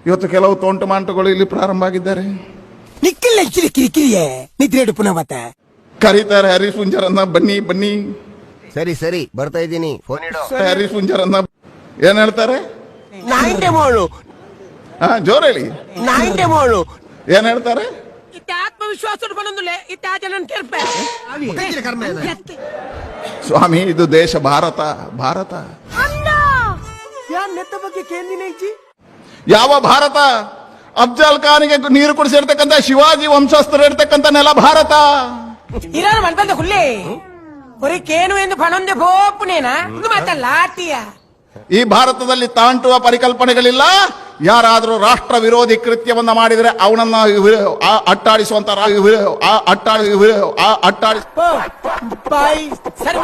ಇವತ್ತು ಕೆಲವು ತೋಂಟು ಮಾಂಟುಗಳು ಇಲ್ಲಿ ಪ್ರಾರಂಭ ಆಗಿದ್ದಾರೆ. ನಿಕ್ಕಿಲ್ಲ ಕಿರಿಕಿರಿಯೇ ನಿದ್ರೆ ಪುನಃ ಮತ್ತೆ ಕರೀತಾರೆ ಹರೀಶ್ ಪುಂಜರನ್ನ, ಬನ್ನಿ ಬನ್ನಿ. ಸರಿ ಸರಿ ಬರ್ತಾ ಇದ್ದೀನಿ, ಫೋನ್ ಇಡು. ಹರೀಶ್ ಪುಂಜರನ್ನ ಏನ್ ಹೇಳ್ತಾರೆ? ನಾಯಿಂಟೆ ಮೋಳು ಜೋರ್ ಹೇಳಿ. ನಾಯಿಂಟೆ ಮೋಳು ಏನ್ ಹೇಳ್ತಾರೆ? ಆತ್ಮವಿಶ್ವಾಸ ಸ್ವಾಮಿ ಇದು ದೇಶ ಭಾರತ, ಭಾರತ. ನೆತ್ತ ಬಗ್ಗೆ ಕೇಂದಿನ ಯಾವ ಭಾರತ? ಅಫ್ಜಲ್ ಖಾನ್ಗೆ ನೀರು ಕುಡಿಸಿರ್ತಕ್ಕಂಥ ಶಿವಾಜಿ ವಂಶಸ್ಥರು ಇರ್ತಕ್ಕಂಥ ನೆಲ ಭಾರತ. ಇರಾನು ಮಂತಂದ ಹುಲ್ಲೆ ಬರೀ ಕೇನು ಎಂದು ಪಣೊಂದೆ ಬೋಪುನೇನ ಮಾತಲ್ಲ ಆಟಿಯ. ಈ ಭಾರತದಲ್ಲಿ ತಾಂಟುವ ಪರಿಕಲ್ಪನೆಗಳಿಲ್ಲ. ಯಾರಾದ್ರೂ ರಾಷ್ಟ್ರ ವಿರೋಧಿ ಕೃತ್ಯವನ್ನ ಮಾಡಿದ್ರೆ ಅವನನ್ನ ಅಟ್ಟಾಡಿಸುವಂತ ಬಾಯಿ ಸರಿ